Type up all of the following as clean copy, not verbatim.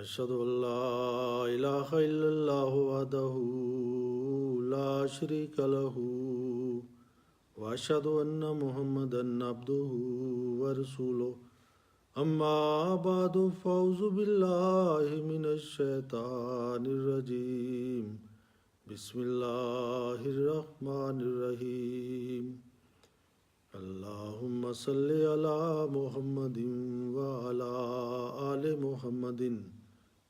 अशहदु अल्ला इलाहा इल्लल्लाहु वहदहु ला शरीका लहु व अशहदु अन्ना मुहम्मदन अब्दुहु व रसूलुहु अम्मा बादु फ़अऊज़ु बिल्लाहि मिनश शैतानिर रजीम बिस्मिल्लाहिर रहमानिर रहीम अल्लाहुम्मा सल्लि अला मुहम्मदिन व अला आलि मुहम्मदिन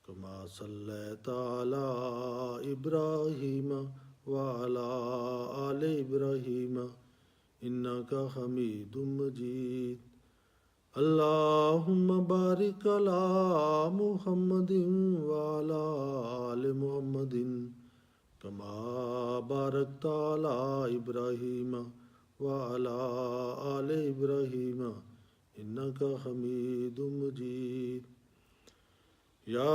कमा सल्लैता अला इब्राहीम व अला आलि इब्राहीम इन्नका हमीदुम मजीद अल्लाहुम्मा बारिक अला मुहम्मदिन व अला आलि मुहम्मदिन कमा बारकता अला इब्राहीम व अला आलि इब्राहीम इन्नका हमीदुम मजीद या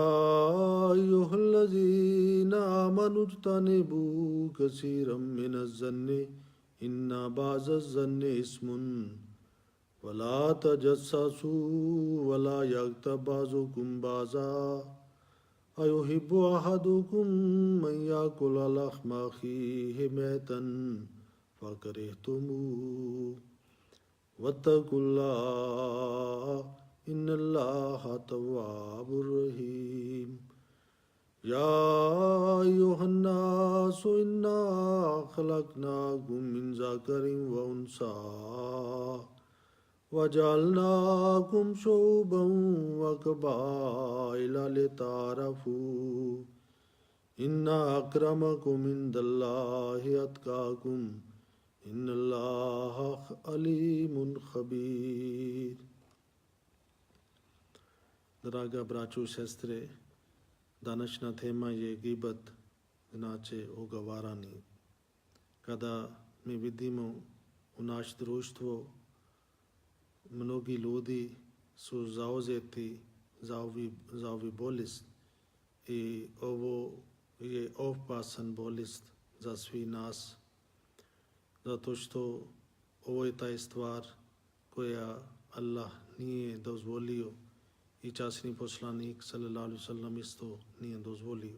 अय्युहल्लज़ीना आमनु इज्तनिबू कसीरम मिनज़-ज़न्नि इन्ना बाज़-ज़न्नि इस्मुन वला तजस्ससू वला यग़्तब बाज़ुकुम बाज़ा अयुहिब्बु अहदुकुम मन याकुला लहमा अख़ीहि मैतन फ़करिहतुमूहु वत्तक़ुल्लाह इन्नल्लाहा तव्वाबुर रहीम या अय्युहन्नासु इन्ना ख़लक़नाकुम मिन ज़करिन व उन्सा वजअलनाकुम शुअबन व क़बाइला लिताअरफ़ू इन्ना अक्रमकुम इंदल्लाहि अत्क़ाकुम इन्नल्लाहा अलीमुन ख़बीर. Draga braćo i sestre, današnja tema je gibet, znači ogovaranje. Kada mi vidimo u naš društvo, mnogi ljudi su zauzeti za ovu bolest i ovo je opasan bolest za svi nas, zato što ovo je taj stvar koja Allah nije dozvolio i časni poslanik sallallahu alejhi ve sellem isto nije dozvolio.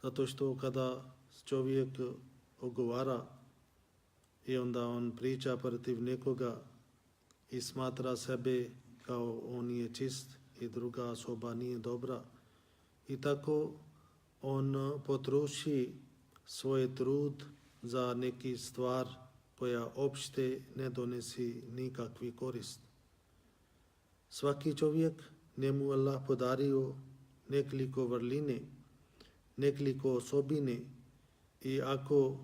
Zato što kada čovjek ogovara i onda on priča protiv nekoga i smatra sebe kao on je čist i druga osoba nije dobra i tako on potroši svoj trud za neki stvar koja opšte ne donesi nikakvi korist. Svaki čovjek njemu Allah podario nekoliko vrline, nekoliko osobine i ako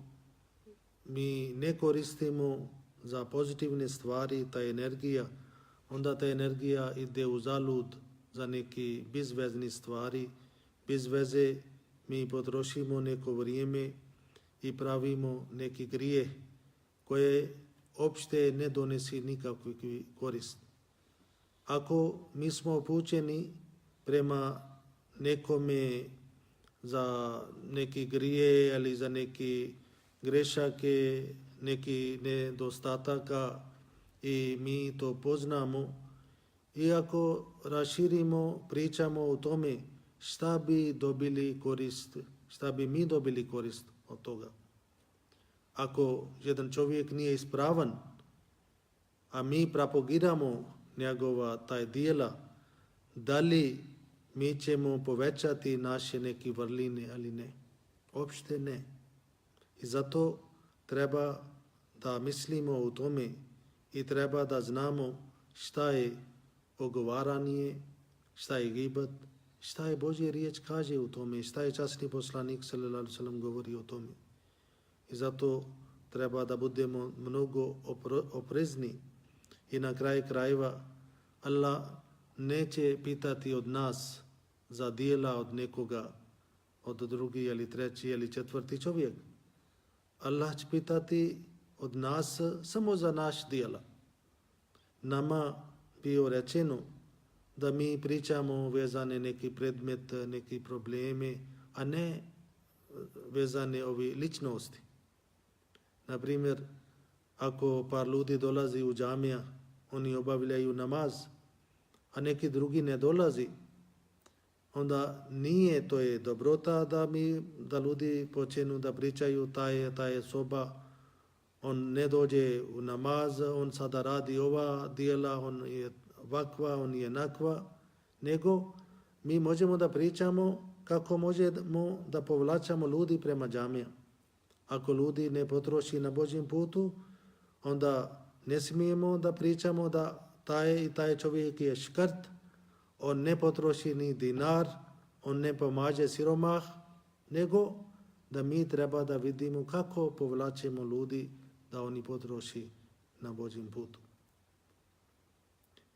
mi ne koristimo za pozitivne stvari ta energija, onda ta energija ide u zalud za neki bezvezni stvari, bez veze mi potrošimo neko vrijeme i pravimo neki grijeh koje opšte ne donesi nikakvi korist. Ako mi smo upućeni prema nekome za neki grije ili za neki grešake, neki nedostataka i mi to poznamo, i ako raširimo, pričamo o tome šta bi dobili korist, šta bi mi dobili korist od toga. Ako jedan čovjek nije ispravan, a mi propagiramo njegova taj dijela, da li mi ćemo povećati naše neke vrline ali ne? Opšte ne. I zato treba da mislimo o tome i treba da znamo šta je ogovaranje, šta je gibet, šta je Božja riječ kaže o tome, šta je časni poslanik sallallahu alejhi ve sellem govori o tome. I zato treba da budemo mnogo oprezni i na kraju krajeva Allah neće pitati od nas za dijela od nekoga, od drugi ili treći ili četvrti čovjek. Allah će pitati od nas samo za naš dijela. Nama bio rečeno da mi pričamo vezane neki predmet, neki probleme, a ne vezane ovi ličnosti. Na primjer, ako par ljudi dolazi u džamija, oni obavljaju namaz, a neki drugi ne dolazi, onda nije, to je dobrota da ljudi počenu da pričaju ta je soba, on ne dođe u namaz, on sada radi ova dijela, on je ovakva, on je nakva, nego mi možemo da pričamo kako možemo da povlačamo ljudi prema džamija. Ako ljudi ne potroši na Božjem putu, onda ne smijemo da pričamo da taj čovjek je škrt, on ne potroši ni dinar, on ne pomaže siromah, nego da mi treba da vidimo kako povlačimo ljudi da oni potroši na Božjem putu.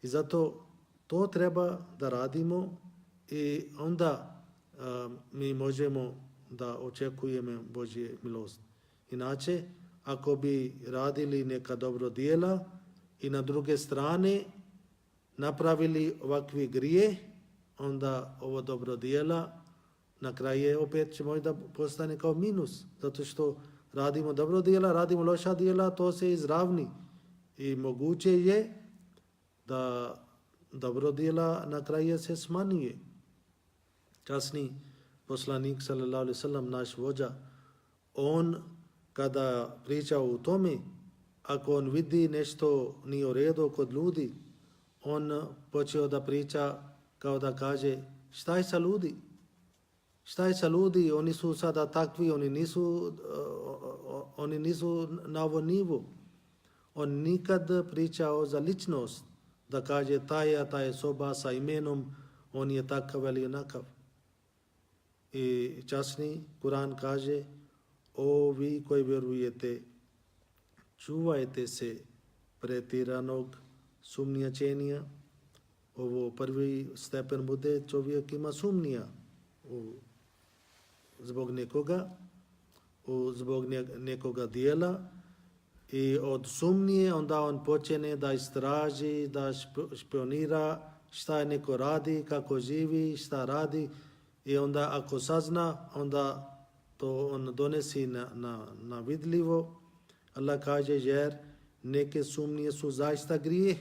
I zato to treba da radimo i onda mi možemo da očekujemo Božje milost. Inače, ako bi radili neka dobro djela i na druge strane napravili ovakvi grije, onda ovo dobro djela na kraju opet će možda postane kao minus, zato što radimo dobro djela, radimo loša djela, to se izravni. I moguće je da dobro djela na kraju se smanjuje. Časni poslanik sallallahu alejhi ve sellem, naš vođa, on kada priča o tome, ako on vidi nešto nije u redu kod ljudi, on počeo da priča kao da kaže šta je sa ljudi? Šta je sa ljudi? Oni su sada takvi, oni nisu na ovo nivu. On nikad pričao za ličnost, da kaže ta je soba sa imenom, on je takav ili onakav. I časni Kur'an kaže, o vi koji vjerujete, čuvajte se pretjeranog sumnjačenja. Ovo prvi stepen bude čovjek ima sumnja zbog nekoga, zbog nekoga dijela, i od sumnje onda on počne da istraži, da špionira šta je neko radi, kako živi, šta radi, i onda ako sazna, onda to on donesi na vidljivo. Allah kaže, jer neke sumnje su zaista grijeh.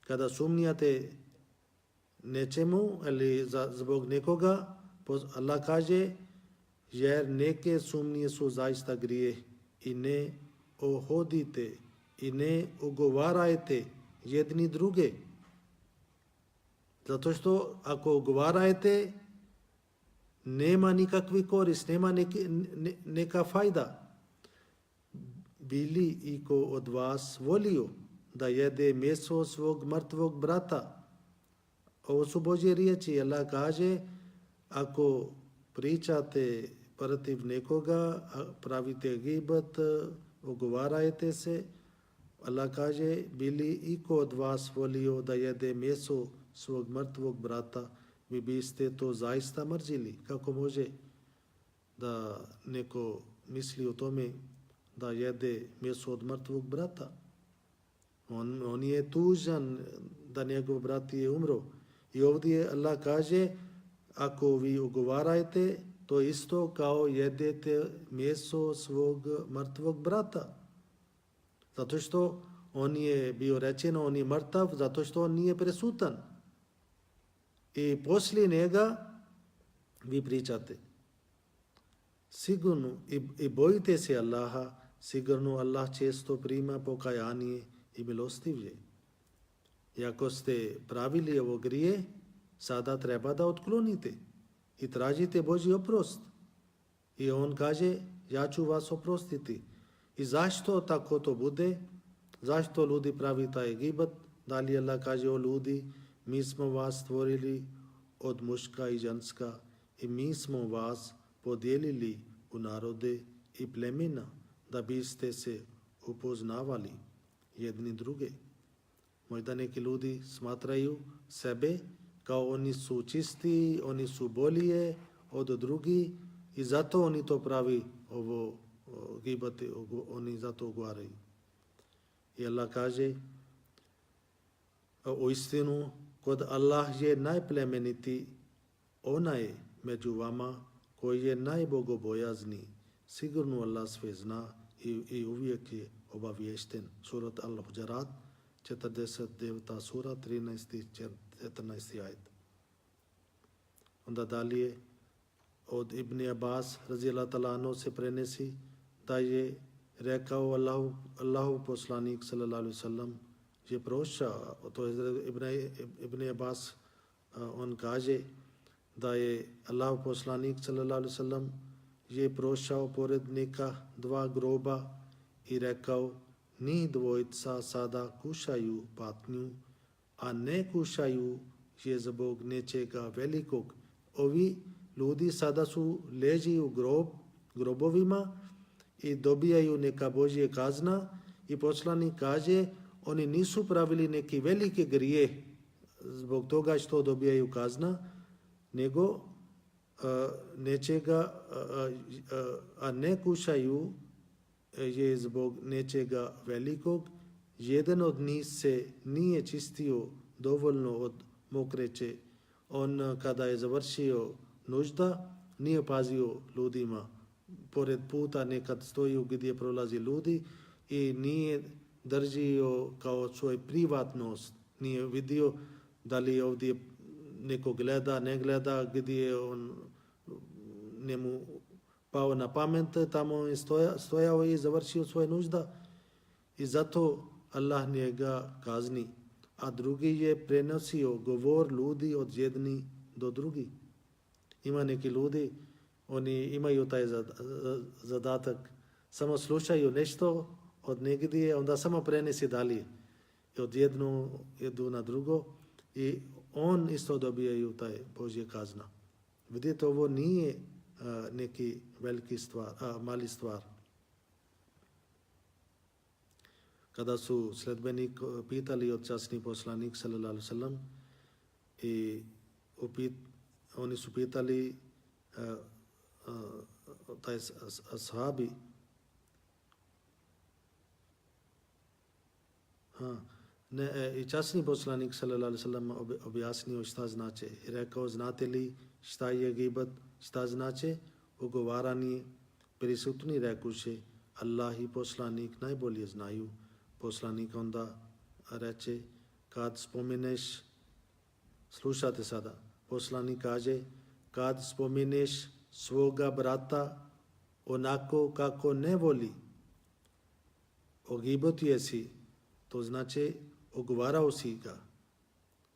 Kada sumnjate nečemu ili zbog nekoga, Allah kaže, jer neke sumnje su zaista grijeh i ne ohodite i ne ugovarajte jedni druge. Zato što ako ugovarajte, nema nikakvi korist, nema neka fajda. Bili iko od vas volio da jede meso svog mrtvog brata? Ovo su Božje riječi. Allah kaže, ako pričate protiv nekoga, pravite gibet, ugovarajte se, Allah kaže, bili iko od vas volio da jede meso svog mrtvog brata, vi biste to zaista mrzili. Kako može da neko misli o tome da jede meso od mrtvog brata? On je tužan da njegov brat je umro. I ovdje Allah kaže, ako vi ugovarajte, to isto kao jedete meso svog mrtvog brata. Zato što on je bio rečeno, on je mrtav, zato što on nije presutan. I poslije njega vi pričate. Sigurno, i bojite se Allaha, sigurno Allah često prima pokajanje i milostivlje. I ako ste pravili ovo grije, sada treba da otklonite i tražite Božji oprost. I on kaže, ja ću vas oprostiti. I zašto tako to bude? Zašto ljudi pravi taj gibet? Da li Allah kaže, o ljudi, mi smo vas stvorili od muška i ženska i mi smo vas podijelili u narode i plemena da biste se upoznavali jedni druge. Možda neki ljudi smatraju sebe kao oni su čisti, oni su bolje od drugih i zato oni to pravi ovo gibati, oni zato ugovaraju. I Allah kaže, u istinu, kod Allah je najplemeniti onaj među vama koji je najbogobojazniji. Sigurno Allah sve zna i uvijek je obaviješten. Surat Al-Huđarat, 49. sura, 13. i 14. ajet. onda dalje od Ibn Abbas radijallahu ta'ala anhu se prenosi da je rekao Allahu poslanik sallallahu alaihi wasallam je prošao, to je Ibn Abbas, on kaže da je Allahu poslanik sallallahu alaihi wasallam je prošao pored neka dva groba i rekao, ni dvojica sada kušaju patnju, a ne kušaju je zbog nečega velikog. Ovi ljudi sada su leži u grobovima i dobijaju neka Božje kazna i poslanik kaže, oni nisu pravili neki veliki grije zbog toga što dobijaju kazna, nego nečega, a ne kušaju je zbog nečega velikog. Jedan od njih se nije čistio dovoljno od mokreće. On kada je završio nužda, nije pazio ljudima. Pored puta nekad stoji gdje prolazi ljudi i nije držio kao svoj privatnost. Nije vidio da li ovdje neko gleda, ne gleda, gdje on njemu pao na pamet, tamo je stojao i završio svoje nužda i zato Allah njega kazni. A drugi je prenosio govor ljudi od jedni do drugi. Ima neki ljudi, oni imaju taj zadatak, samo slušaju nešto od negdje, onda samo prenesi dalje. I od jednu jedu na drugo i on isto dobijaju taj Božje kazna. Vidite, ovo nije neki veliki stvar, mali stvar. Kada su sledbenik pitali od časni poslanik sallallahu alejhi ve sellem i oni su pitali taj ashabi i časni poslanik sallallahu alejhi ve sellem objasnio šta znači i rekao, znate li šta je gibet, šta znači ogovaranje? Prisutni rekuše, Allah i poslanik najbolje znaju. Poslanik onda reče, kad spomeneš, slušate sada, poslanik kaže, kad spomeneš svoga brata onako kako ne voli, ogibotio si, to znači ogovarao si ga.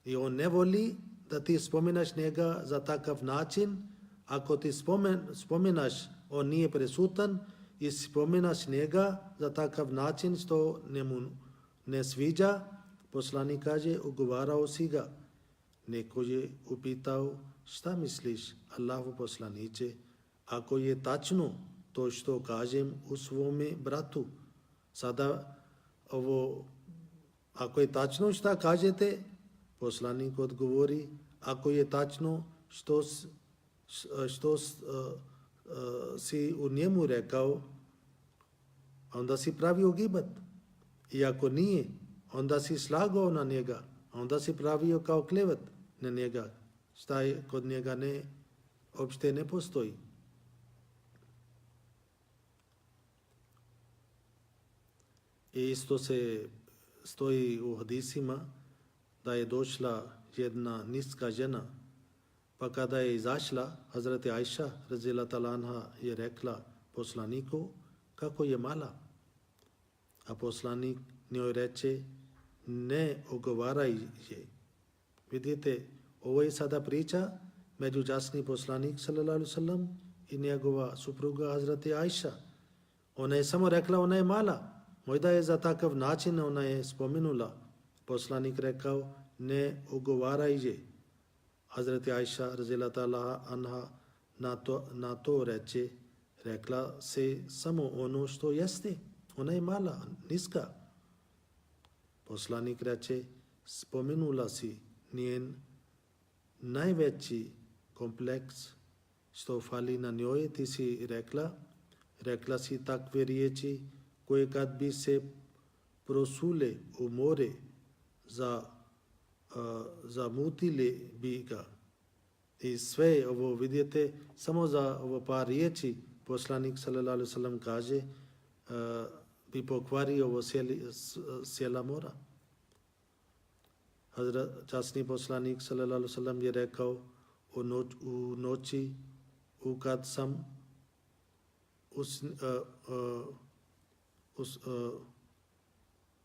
I on ne voli da ti spomenaš njega za takav način. Ako ti spomenaš, on nije prisutan i spomenaš njega za takav način što njemu ne sviđa, poslanik kaže, ogovarao si ga. Neko je upitao, šta misliš, Allahu poslaniče, ako je tačno to što kažem u svome bratu? Sada ovo, ako je tačno šta kažete, poslanik odgovori, ako je tačno što si u njemu rekao, onda si pravio gibet. I ako nije, onda si slagao na njega, onda si pravio kao klevet na njega. Šta je kod njega uopšte ne postoji. I isto se stoji u hadisima da je došla jedna niska žena, pa kada je izašla, Hazreti Ajša radijallahu ta'ala anha je rekla poslaniku kako je mala. A poslanik njoj reče, ne ogovaraj je. Vidite, ovo je sada priča među časni poslanik sallallahu alejhi ve sellem i njegova supruga Hazreti Ajša. Ona je samo rekla, ona je mala. Možda je za takav način ona je spomenula. Poslanik rekao, ne ogovaraj je. Hazreti Ajša radijallahu ta'ala anha na to reče, rekla se samo ono što jeste. Ona je mala, niska. Poslanik reče, spomenula si njen najveći kompleks što fali na njoj, ti si rekla si takve riječi koje kad bi se prosule u more zamutile bi ga. I sve ovo vidite, samo za ovo par riječi poslanik sallallahu alejhi ve sellem kaže bi pokvario ovo cijela mora. Časni poslanik sallallahu alejhi ve sellem je rekao, u noći, kad sam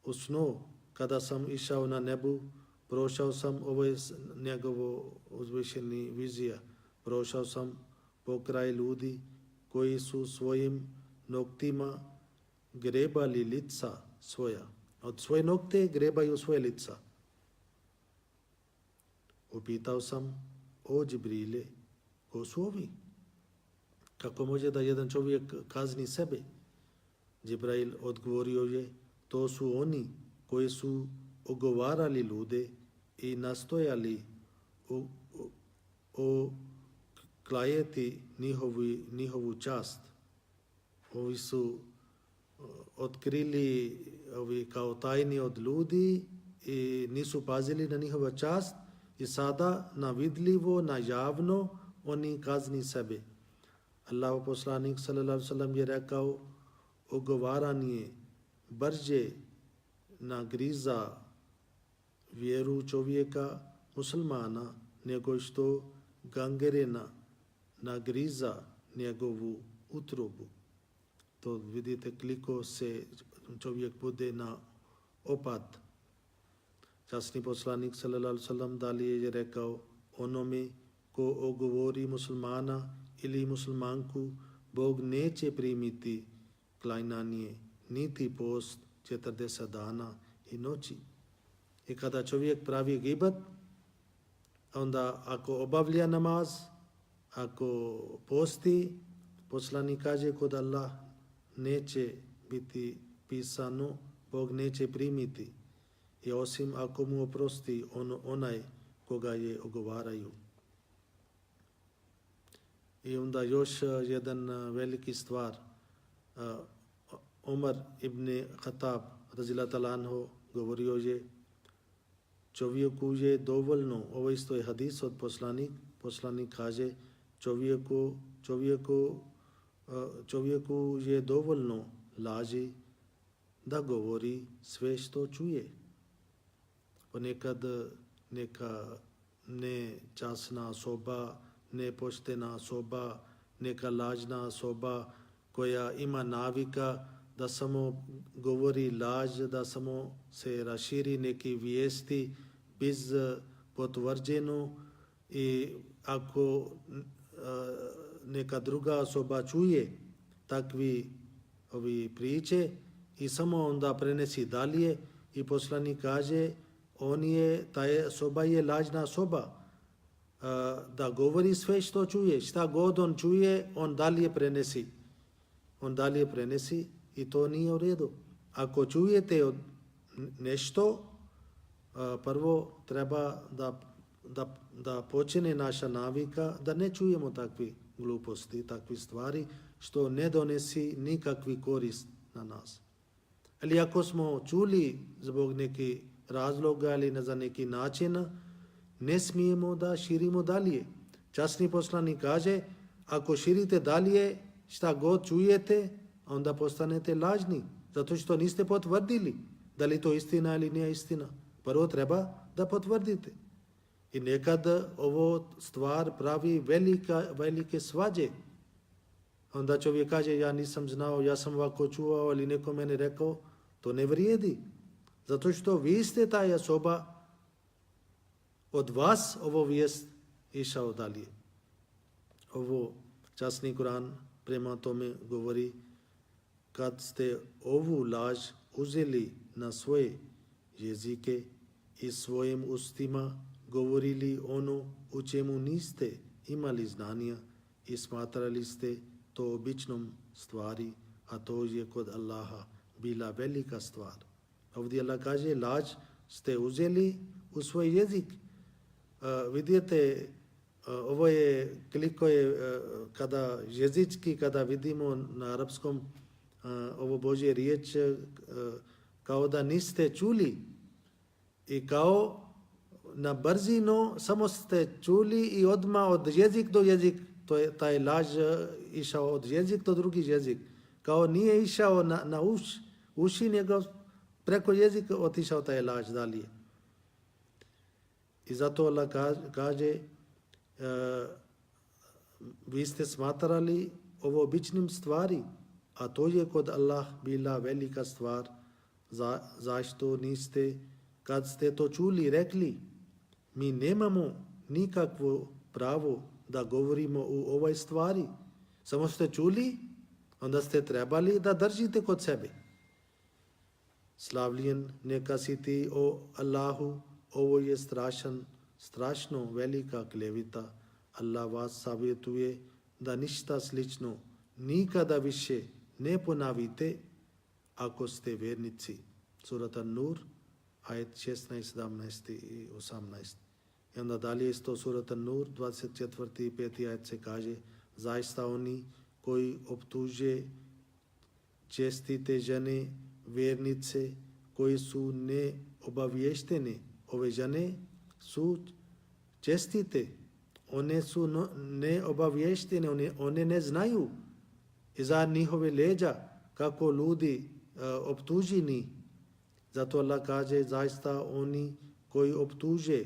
u snu, kada sam išao na nebu, prošao sam, ovo je njegovo uzvišeni vizija, prošao sam pokraj ljudi koji su svojim noktima grebali lica svoja. Od svoje nokte grebaju svoje lica. Upitao sam, o Džibrile, ko su ovi? Kako može da jedan čovjek kazni sebe? Džibrail odgovorio je, to su oni koji su ogovarali ljude i nastojali klajeti njihovu čast. Ovi su otkrili kao tajni od ljudi i nisu pazili na njihova čast i sada na vidljivo, na javno oni kazni sebe. Allahu poslanik sallallahu alejhi ve sellem je rekao, ogovaranje brže nagriza vjeru čovjeka muslimana nego što gangrena nagriza njegovu utrobu. To vidite koliko se čovjek bude na opad. Časni poslanik sallallahu alejhi ve sellem dalje je rekao, onome ko ogovori muslimana ili muslimanku, Bog neće primiti klanjanje niti post 40 dana i noći. I kada čovjek pravi gibet, onda ako obavlja namaz, ako posti, poslanik kaže kod Allah neće biti pisano, Bog neće primiti. I osim ako mu oprosti onaj koga je ogovaraju. I onda još jedan veliki stvar. Omar ibn Khattab radhiyallahu ta'ala anhu govorio je, čovjeku je dovoljno, ovo isto je hadis od poslanik kaže, čovjeku je dovoljno laži da govori sve što čuje. Ponekad neka nečasna osoba, nepoštena osoba, neka lažna osoba koja ima navika da samo govori laž, da samo se raširi neki vijesti bez potvrđeno i ako neka druga osoba čuje takvi priče i samo onda prenesi dalje i poslanik kaže ta osoba je lažna osoba. Da govori sve što čuje, šta god on čuje, on dalje prenesi i to nije u redu. Ako čujete nešto, prvo treba da počne naša navika da ne čujemo takve gluposti, takve stvari što ne donesi nikakvi korist na nas. Ali ako smo čuli zbog nekih razloga ili za neki način, ne smijemo da širimo dalje. Časni poslanik kaže, ako širite dalje šta god čujete, onda postanete lažni, zato što niste potvrdili da li to istina ili nije istina. Prvo treba da potvrdite. I nekad ovo stvar pravi velike svađe. Onda čovjek kaže, ja nisam znao, ja sam ovako čuo, ali neko meni rekao, to ne vrijedi. Zato što vi ste taj osoba, od vas ovo vijest išao dalje. Ovo časni Kur'an prema tome govori, kad ste ovu laž uzeli na svoje jezike i svojim ustima govorili ono u čemu niste imali znanja i smatrali ste to običnom stvari, a to je kod Allaha bila velika stvar. Ovdje Allah kaže, laž ste uzeli u svoj jezik. Vidite, ovo je koliko je kada jezički, kada vidimo na arapskom ovo Božje riječ, kao da niste čuli i kao na brzinu samo ste čuli i odmah od jezik do jezik, to je taj laž išao od jezik do drugi jezik. Kao nije išao na uši, nego preko jezika otišao taj laž dalje. I zato Allah kaže, vi ste smatrali ovo običnim stvari, a to je kod Allah bila velika stvar. Zašto niste, kad ste to čuli, rekli, mi nemamo nikakvo pravo da govorimo o ovoj stvari. Samo ste čuli, onda ste trebali da držite kod sebe. Slavljen neka si ti o Allahu, ovo je strašno velika klevita. Allah vas savjetuje da ništa slično nikada više ne ponavite ako ste vjernici. Surat An-Nur, ajet 16, 17 i 18. I onda dalje isto Surat An-Nur, 24. i 5. ajet se kaže, zaista oni koji optuže čestite žene, vjernice, koji su neobavještene, ove žene su čestite, one su neobavještene, one ne znaju iza njihove leđa kako ljudi optuženi. Zato Allah kaže, zaista oni koji optuže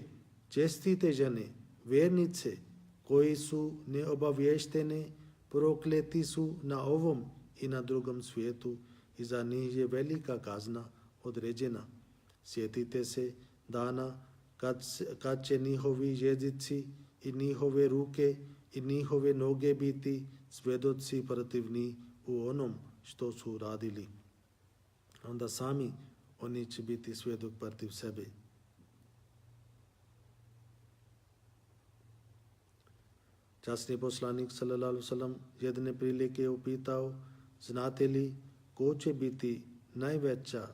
čestite žene, vjernice, koji su neobavještene, prokleti su na ovom i na drugom svijetu i za njih je velika kazna određena. Sjetite se dana kad će njihovi jezici i njihove ruke i njihove noge biti svjedoci protivni u onom što su radili. Onda sami oni će biti svjedok protiv sebe. Časni poslanik sallallahu alejhi ve sellem jedne prilike upitao, znate li ko će biti najveća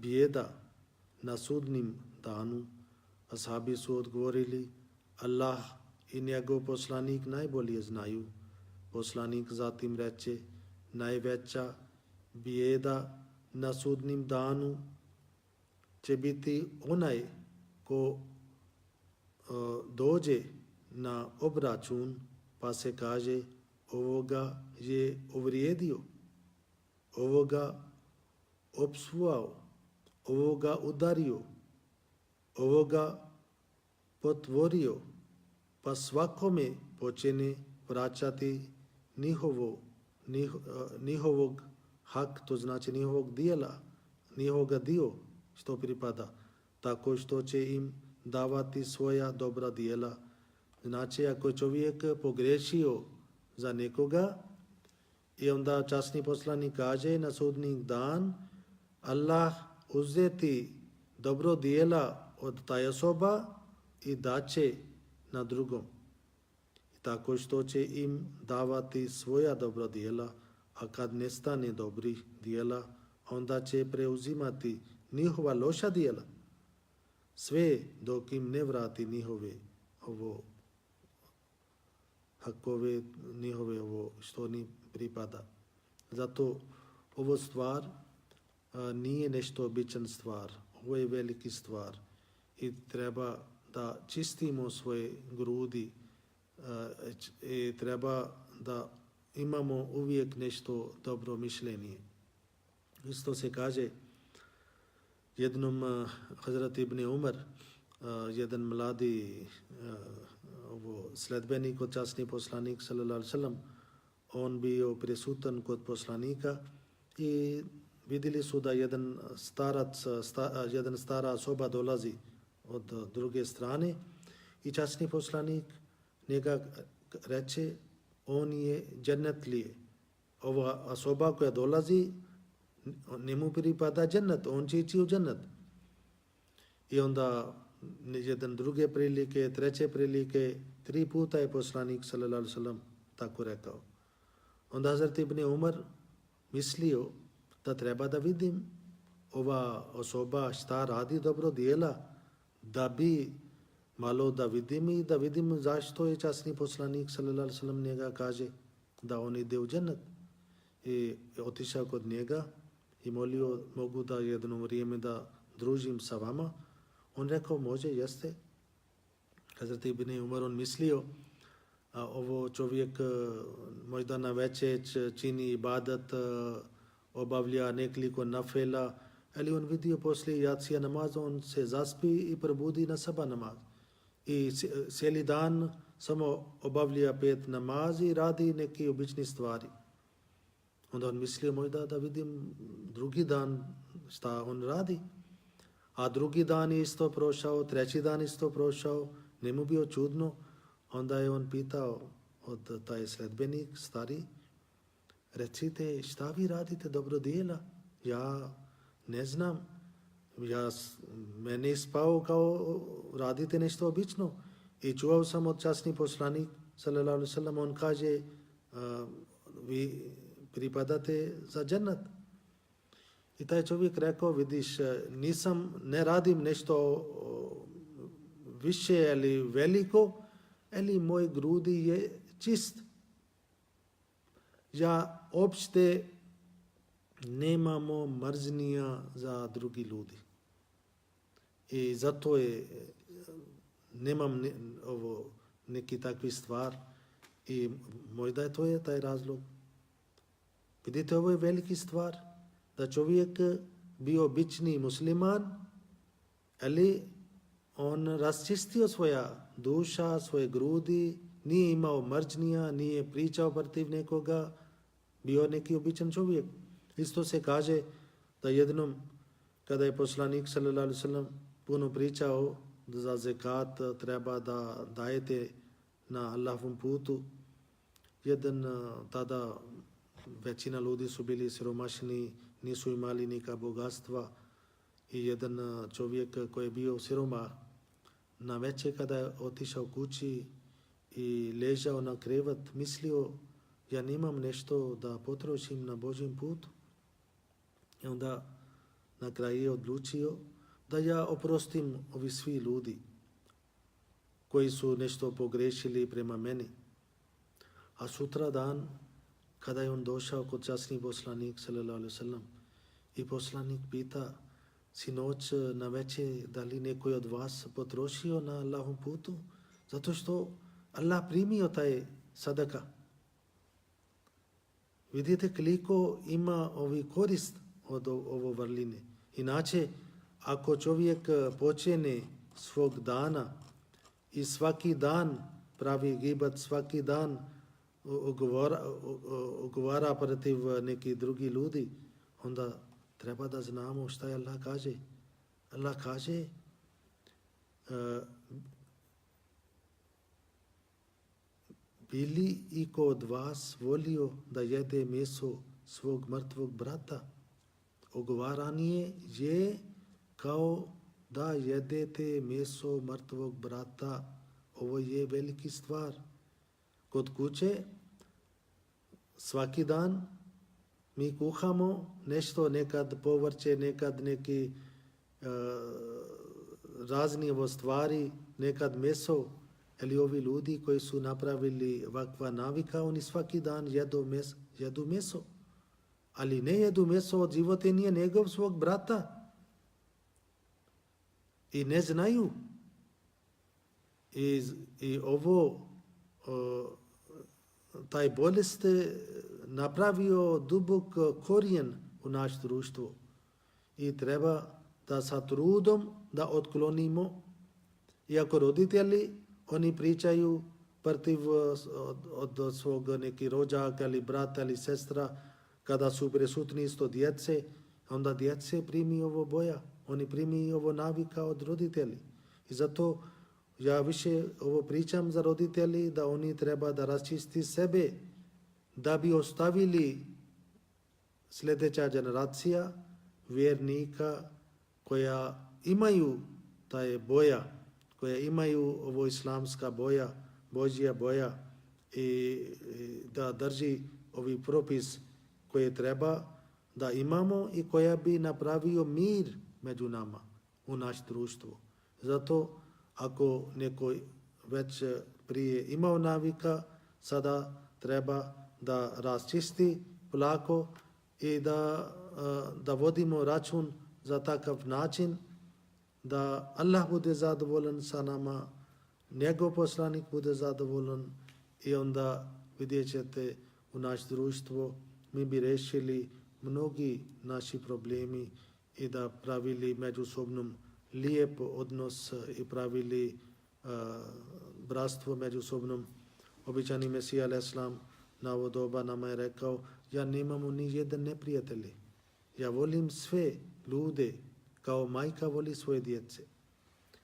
bijeda na sudnim danu? Ashabi su odgovorili, Allah i njegov poslanik najbolje znaju. Poslanik zatim reče, najveća bijeda na sudnim danu će biti onaj ko dođe na obračun pa se kaže, ovoga je uvrijedio, ovoga opsvao, ovoga udario, ovoga potvorio, pa svakome počne vraćati njihovog hak, to znači njihovog dijela, njihovoga dio što pripada, tako što će im davati svoja dobra dijela. Znači, ako je čovjek pogrešio za nekoga i onda časni poslanik kaže na sudni dan, Allah uzeti dobro dijela od taj osoba i daće na drugom. Tako što će im davati svoja dobra dijela, a kad nestane dobrih dijela, onda će preuzimati njihova loša dijela. Sve dok im ne vrati njihove hakove, njihove što ni pripada. Zato ovo stvar nije nešto običan stvar. Ovo je veliki stvar i treba da čistimo svoje grudi i treba da imamo uvijek nešto dobro mišljenje. Isto se kaže jednom Hazrat Ibn Umar, jedan mladi sledbenik od časni poslanik sallallahu alejhi ve sellem, on bio prisutan kod poslanika i vidjeli su da jedan stara osoba dolazi od druge strane i časni poslanik njega reče, on je džennetlije. Ova osoba koja dolazi, njemu pripada džennet, on će ići u džennet. I onda jedan druge prilike, treće prilike, 3 puta je poslanik sallallahu alejhi ve sellem tako rekao. Onda Hazrat Ibn Umar mislio da treba da vidim ova osoba šta radi dobro dijela, da bi malo da vidim i da vidim zašto je časni poslanik sallallahu alejhi ve sellem njega kaže da on ide u džennet. I otišao kod njega i molio, mogu da jedno vrijeme da družim sa vama. On rekao, može, jeste. Hazrat Ibn Umar, on mislio, ovo čovjek možda na večer čini ibadat, obavlja nekoliko nafela ali on vidio poslije jacija namaza, on se zaspi i probudi na sabah namaz. I cijeli dan samo obavlja 5 namazi i radi neke obične stvari. Onda on mislio možda da vidim drugi dan šta on radi. A drugi dan je isto prošao, treći dan isto prošao, njemu bio čudno. Onda je on pitao od taj sledbenik, stari, recite šta vi radite dobro djela? Ja ne znam, meni je spao kao radite nešto obično. I čuvao sam od časni poslanik, sallallahu alejhi ve sellem, on kaže, vi pripadate za džennet. I taj čovjek rekao, vidiš, ne radim nešto više ili veliko, ali moj grudi je čist. Ja opšte nemamo mrznija za drugi ljudi. I zato nemam neki takvi stvar i možda je to je taj razlog. Vidite, ovo je veliki stvar, da čovjek bio obični musliman, ali on raščistio svoja duša, svoje grudi, nije imao mržnja, nije pričao protiv nekoga, bio neki običan čovjek. Isto se kaže da jednom, kada je poslanik sallallahu alejhi ve sellem puno pričao za zekat, treba da dajete na Allahovom putu, tada većina ljudi su bili siromašni, nisu imali nika bogatstva i jedan čovjek koji je bio siromah, na večer kada je otišao kući i ležao na krevet, mislio, ja nemam nešto da potrošim na Božjem putu. I onda na kraju je odlučio da ja oprostim ovi svi ljudi koji su nešto pogrešili prema meni. A sutra dan, kada je on došao kod časni poslanik, sallallahu alejhi ve sellem, i poslanik pita, sinoć na večer, da li neko od vas potrošio na Allahom putu? Zato što Allah primio taj sadaka. Vidite koliko ima ovi korist od ovo vrline. Inače, ako čovjek počne svog dana i svaki dan pravi gibat, svaki dan ogovara protiv nekih drugih ljudi, onda treba da znamo šta je Allah kaže. Allah kaže, bili iko od vas volio da jede meso svog mrtvog brata? Ogovaranje je kao da jedete meso mrtvog brata. Ovo je veliki stvar. Kod kuće svaki dan mi kuhamo nešto, nekad povrće, nekad neki razni stvari, nekad meso. Ali ovi ljudi koji su napravili ovakva navika, oni svaki dan jedu meso. Ali ne jedu meso od životinje nego svog brata. I ne znaju. I ovo, taj bolest napravio dubok korijen u naš društvo. I treba da sa trudom da otklonimo. Iako roditelji, oni pričaju protiv od svog neki rođaka ili brata ili sestra, kada su prisutni isto djece, onda djece primi ovo boja. Oni primi ovo navika od roditelji. I zato ja više ovo pričam za roditelji, da oni treba da raščisti sebe, da bi ostavili sljedeća generacija vjernika koja imaju taj boja, koja imaju ovo islamska boja, Božja boja i da drži ovi propis koje treba da imamo i koja bi napravio mir među nama u naš društvo. Zato ako neko već prije imao navika, sada treba da raščisti polako i da vodimo račun za takav način da Allah bude zadovoljan sa nama, njegov poslanik bude zadovoljan i onda vidjet ćete u naš društvo mi bi rešili mnogi naši problemi i da pravili međusobnom lijep odnos i pravili bratstvo međusobnom. Običani Mesija al-Islam na ovo doba nama je rekao: ja nemamo ni jedan neprijatelji. Ja volim sve ljude kao majka voli svoje djece.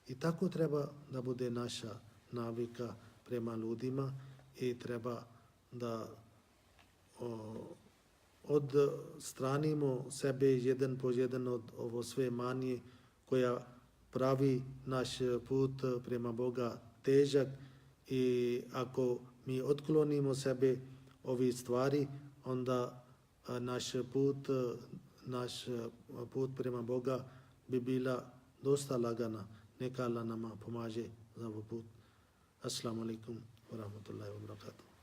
I tako treba da bude naša navika prema ljudima i treba da odstranimo sebe jedan po jedan od ovo sve manije koja pravi naš put prema Boga težak, i ako mi otklonimo sebe ovi stvari, onda naš put prema Boga bi bila dosta lagana. Neka Allah nama pomaže za ovaj put. Assalamu alaikum wa rahmatullahi wa barakatuh.